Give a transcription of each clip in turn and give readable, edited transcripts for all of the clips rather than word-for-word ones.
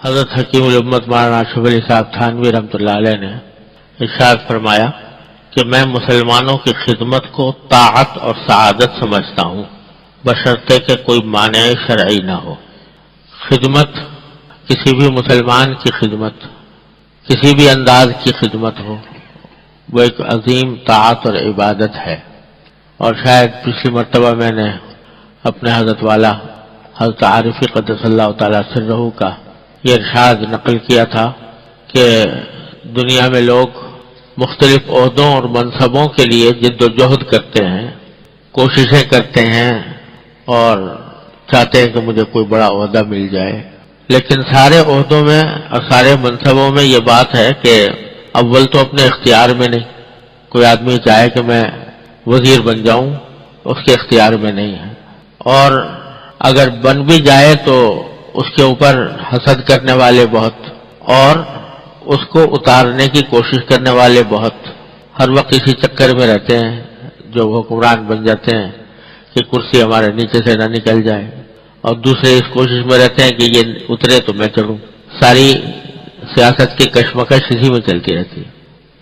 حضرت حکیم الامت مولانا اشرف علی صاحب تھانوی رحمۃ اللہ علیہ نے ارشاد فرمایا کہ میں مسلمانوں کی خدمت کو طاعت اور سعادت سمجھتا ہوں بشرطے کہ کوئی مانع شرعی نہ ہو۔ خدمت، کسی بھی مسلمان کی خدمت، کسی بھی انداز کی خدمت ہو، وہ ایک عظیم طاعت اور عبادت ہے۔ اور شاید پچھلی مرتبہ میں نے اپنے حضرت والا حضرت عارفی قدس اللہ تعالی سرہ کا یہ ارشاد نقل کیا تھا کہ دنیا میں لوگ مختلف عہدوں اور منصبوں کے لیے جد و جہد کرتے ہیں، کوششیں کرتے ہیں اور چاہتے ہیں کہ مجھے کوئی بڑا عہدہ مل جائے، لیکن سارے عہدوں میں اور سارے منصبوں میں یہ بات ہے کہ اول تو اپنے اختیار میں نہیں۔ کوئی آدمی چاہے کہ میں وزیر بن جاؤں، اس کے اختیار میں نہیں ہے، اور اگر بن بھی جائے تو اس کے اوپر حسد کرنے والے بہت اور اس کو اتارنے کی کوشش کرنے والے بہت، ہر وقت اسی چکر میں رہتے ہیں جو حکمران بن جاتے ہیں کہ کرسی ہمارے نیچے سے نہ نکل جائے، اور دوسرے اس کوشش میں رہتے ہیں کہ یہ اترے تو میں چڑھوں۔ ساری سیاست کی کشمکش اسی میں چلتی رہتی ہے۔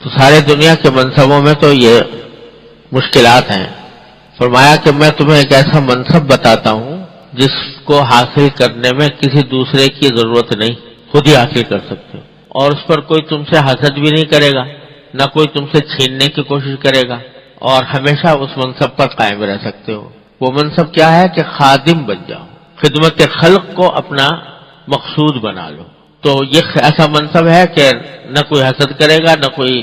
تو سارے دنیا کے منصبوں میں تو یہ مشکلات ہیں۔ فرمایا کہ میں تمہیں ایک ایسا منصب بتاتا ہوں جس کو حاصل کرنے میں کسی دوسرے کی ضرورت نہیں، خود ہی حاصل کر سکتے ہو، اور اس پر کوئی تم سے حسد بھی نہیں کرے گا، نہ کوئی تم سے چھیننے کی کوشش کرے گا، اور ہمیشہ اس منصب پر قائم رہ سکتے ہو۔ وہ منصب کیا ہے کہ خادم بن جاؤ، خدمت خلق کو اپنا مقصود بنا لو۔ تو یہ ایسا منصب ہے کہ نہ کوئی حسد کرے گا، نہ کوئی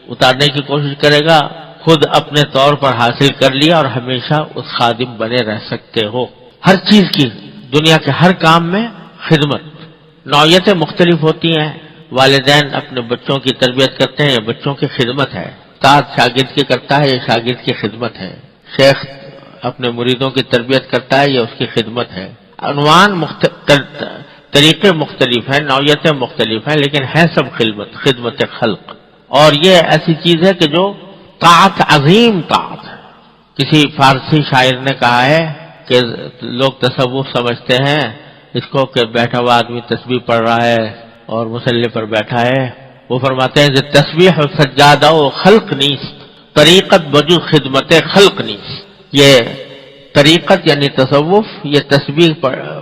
اتارنے کی کوشش کرے گا، خود اپنے طور پر حاصل کر لیا اور ہمیشہ اس خادم بنے رہ سکتے ہو۔ ہر چیز کی، دنیا کے ہر کام میں خدمت، نوعیتیں مختلف ہوتی ہیں۔ والدین اپنے بچوں کی تربیت کرتے ہیں، یہ بچوں کی خدمت ہے۔ استاد شاگرد کی کرتا ہے، یہ شاگرد کی خدمت ہے۔ شیخ اپنے مریدوں کی تربیت کرتا ہے، یہ اس کی خدمت ہے۔ عنوان طریقے مختلف ہیں، نوعیتیں مختلف ہیں، لیکن ہے سب خدمت خلق۔ اور یہ ایسی چیز ہے کہ جو طاعت، عظیم طاعت ہے۔ کسی فارسی شاعر نے کہا ہے کہ لوگ تصوف سمجھتے ہیں اس کو کہ بیٹھا ہوا آدمی تسبیح پڑھ رہا ہے اور مصلی پر بیٹھا ہے۔ وہ فرماتے ہیں کہ تسبیح و سجادہ و خلق نیست، طریقت بجو خدمت خلق نیست۔ یہ طریقت یعنی تصوف، یہ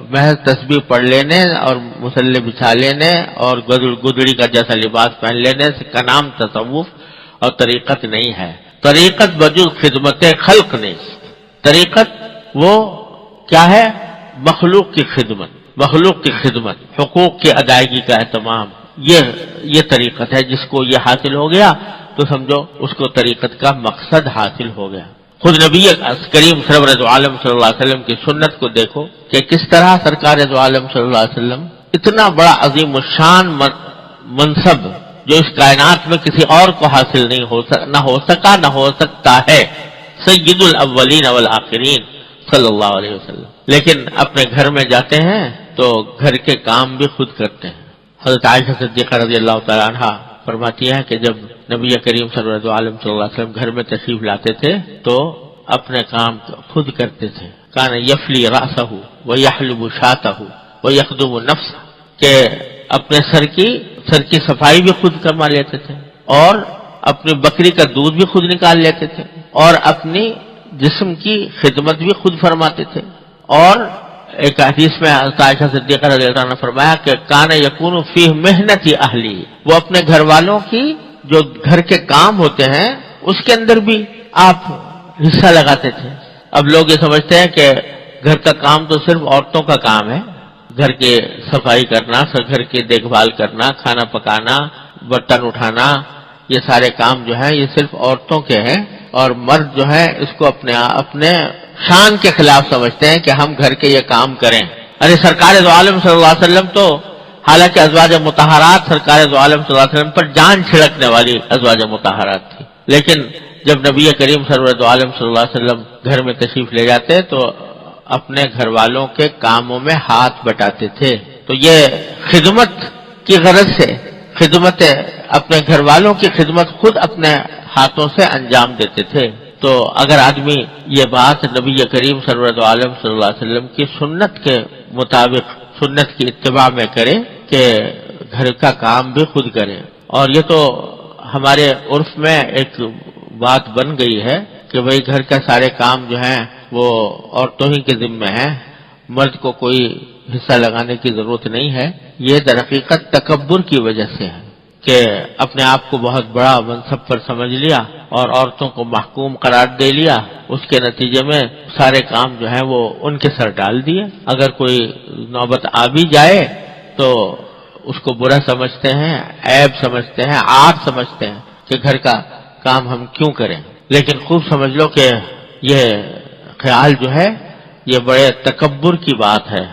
محض تسبیح پڑھ لینے اور مصلی بچھا لینے اور گدڑی کا جیسا لباس پہن لینے کا نام تصوف اور طریقت نہیں ہے۔ طریقت بجو خدمت خلق نیست، طریقت وہ کیا ہے؟ مخلوق کی خدمت، مخلوق کی خدمت، حقوق کی ادائیگی کا اہتمام، یہ طریقت ہے۔ جس کو یہ حاصل ہو گیا تو سمجھو اس کو طریقت کا مقصد حاصل ہو گیا۔ خود نبی کریم سرور دو عالم صلی اللہ علیہ وسلم کی سنت کو دیکھو کہ کس طرح سرکار دو عالم صلی اللہ علیہ وسلم اتنا بڑا عظیم الشان منصب جو اس کائنات میں کسی اور کو حاصل نہ ہو سکا نہ ہو سکتا ہے، سید الاولین والآخرین صلی اللہ علیہ وسلم، لیکن اپنے گھر میں جاتے ہیں تو گھر کے کام بھی خود کرتے ہیں۔ حضرت عائشہ صدیقہ رضی اللہ تعالیٰ عنہ فرماتی ہے کہ جب نبی کریم صلی اللہ علیہ وسلم گھر میں تشریف لاتے تھے تو اپنے کام خود کرتے تھے۔ کان یفلی رأسہ ویحلب شاتہ ویخدم نفسہ، کہ اپنے سر کی صفائی بھی خود کروا لیتے تھے، اور اپنی بکری کا دودھ بھی خود نکال لیتے تھے، اور اپنی جسم کی خدمت بھی خود فرماتے تھے۔ اور ایک حدیث میں عائشہ صدیقہ رضی اللہ عنہ نے فرمایا کہ کان یکون فی محنت اہلی، وہ اپنے گھر والوں کی جو گھر کے کام ہوتے ہیں اس کے اندر بھی آپ حصہ لگاتے تھے۔ اب لوگ یہ سمجھتے ہیں کہ گھر کا کام تو صرف عورتوں کا کام ہے، گھر کی صفائی کرنا، گھر کی دیکھ بھال کرنا، کھانا پکانا، برتن اٹھانا، یہ سارے کام جو ہیں یہ صرف عورتوں کے ہیں، اور مرد جو ہے اس کو اپنے شان کے خلاف سمجھتے ہیں کہ ہم گھر کے یہ کام کریں۔ ارے سرکار دو عالم صلی اللہ علیہ وسلم تو حالانکہ ازواج مطہرات سرکار دو عالم صلی اللہ علیہ وسلم پر جان چھڑکنے والی ازواج مطہرات تھی، لیکن جب نبی کریم سرور دو عالم صلی اللہ علیہ وسلم گھر میں تشریف لے جاتے تو اپنے گھر والوں کے کاموں میں ہاتھ بٹاتے تھے۔ تو یہ خدمت کی غرض سے خدمت، اپنے گھر والوں کی خدمت خود اپنے ہاتھوں سے انجام دیتے تھے۔ تو اگر آدمی یہ بات نبی کریم سرور عالم صلی اللہ علیہ وسلم کی سنت کے مطابق، سنت کی اتباع میں کرے کہ گھر کا کام بھی خود کریں. اور یہ تو ہمارے عرف میں ایک بات بن گئی ہے کہ بھئی گھر کا سارے کام جو ہیں وہ عورتوں ہی کے ذمہ ہیں، مرد کو کوئی حصہ لگانے کی ضرورت نہیں ہے. یہ در حقیقت تکبر کی وجہ سے ہے کہ اپنے آپ کو بہت بڑا منصب پر سمجھ لیا اور عورتوں کو محکوم قرار دے لیا. اس کے نتیجے میں سارے کام جو ہیں وہ ان کے سر ڈال دیے. اگر کوئی نوبت آ بھی جائے تو اس کو برا سمجھتے ہیں، عیب سمجھتے ہیں، عار سمجھتے ہیں کہ گھر کا کام ہم کیوں کریں. لیکن خوب سمجھ لو کہ یہ خیال جو ہے یہ بڑے تکبر کی بات ہے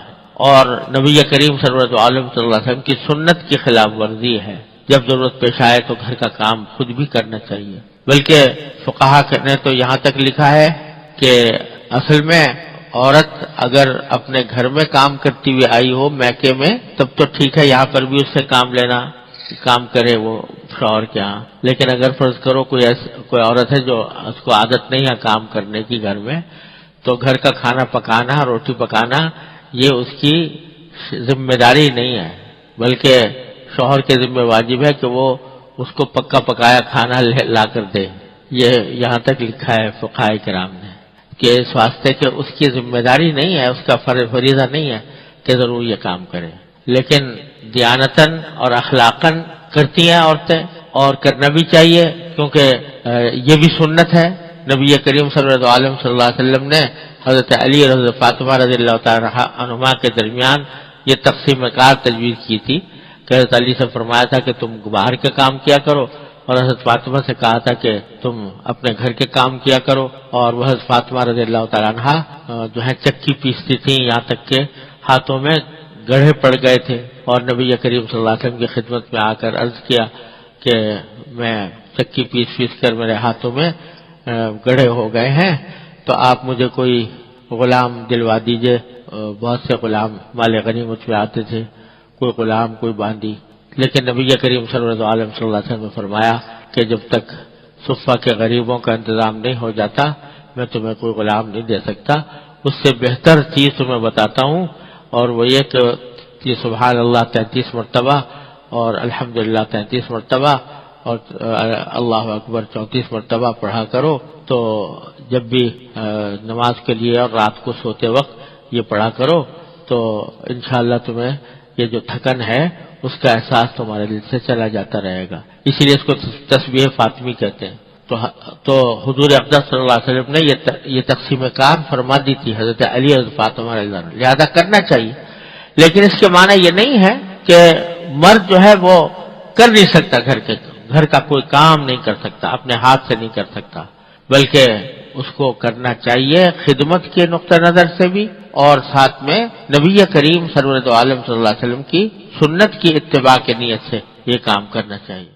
اور نبی کریم سرورت عالم صلی اللہ علیہ وسلم کی سنت کی خلاف ورزی ہے. جب ضرورت پیش آئے تو گھر کا کام خود بھی کرنا چاہیے. بلکہ فقہا نے تو یہاں تک لکھا ہے کہ اصل میں عورت اگر اپنے گھر میں کام کرتی ہوئی آئی ہو میکے میں تب تو ٹھیک ہے، یہاں پر بھی اس سے کام لینا، کام کرے وہ شوہر کے ہاں. لیکن اگر فرض کرو کوئی عورت ہے جو اس کو عادت نہیں ہے کام کرنے کی گھر میں، تو گھر کا کھانا پکانا، روٹی پکانا یہ اس کی ذمہ داری نہیں ہے، بلکہ شوہر کے ذمہ واجب ہے کہ وہ اس کو پکا پکایا کھانا لا کر دے. یہ یہاں تک لکھا ہے فقہاء کرام نے کہ اس واسطے کہ اس کی ذمہ داری نہیں ہے، اس کا فریضہ نہیں ہے کہ ضرور یہ کام کرے. لیکن دیانتاً اور اخلاقاً کرتی ہیں عورتیں اور کرنا بھی چاہیے، کیونکہ یہ بھی سنت ہے. نبی کریم صلی اللہ علیہ وسلم نے حضرت علی اور حضرت فاطمہ رضی اللہ تعالی عنہما کے درمیان یہ تقسیم کار تجویز کی تھی کہ حضرت علی سے فرمایا تھا کہ تم باہر کے کام کیا کرو، اور حضرت فاطمہ سے کہا تھا کہ تم اپنے گھر کے کام کیا کرو. اور وہ حضرت فاطمہ رضی اللہ تعالی عنہا جو ہے چکی پیستی تھیں، یہاں تک کہ ہاتھوں میں گڑھے پڑ گئے تھے، اور نبی کریم صلی اللہ علیہ وسلم کی خدمت میں آ کر عرض کیا کہ میں چکی پیس کر میرے ہاتھوں میں گڑھے ہو گئے ہیں، تو آپ مجھے کوئی غلام دلوا دیجئے. بہت سے غلام مال غنیمت میں آتے تھے، کوئی غلام کوئی باندی. لیکن نبی کریم صلی اللہ علیہ وسلم نے فرمایا کہ جب تک صفہ کے غریبوں کا انتظام نہیں ہو جاتا میں تمہیں کوئی غلام نہیں دے سکتا. اس سے بہتر چیز تمہیں بتاتا ہوں، اور وہ یہ کہ سبحان اللہ 33 مرتبہ اور الحمدللہ 33 مرتبہ اور اللہ اکبر 34 مرتبہ پڑھا کرو. تو جب بھی نماز کے لیے اور رات کو سوتے وقت یہ پڑھا کرو تو انشاءاللہ تمہیں یہ جو تھکن ہے اس کا احساس تمہارے دل سے چلا جاتا رہے گا. اسی لیے اس کو تسبیح فاطمی کہتے ہیں. تو حضور اقدس صلی اللہ علیہ وسلم نے یہ تقسیم کار فرما دی تھی حضرت علی اور فاطمہ رضی اللہ عنہ، لہذا کرنا چاہیے. لیکن اس کے معنی یہ نہیں ہے کہ مرد جو ہے وہ کر نہیں سکتا، گھر کا کوئی کام نہیں کر سکتا، اپنے ہاتھ سے نہیں کر سکتا، بلکہ اس کو کرنا چاہیے خدمت کے نقطہ نظر سے بھی، اور ساتھ میں نبی کریم سرورت عالم صلی اللہ علیہ وسلم کی سنت کی اتباع کی نیت سے یہ کام کرنا چاہیے.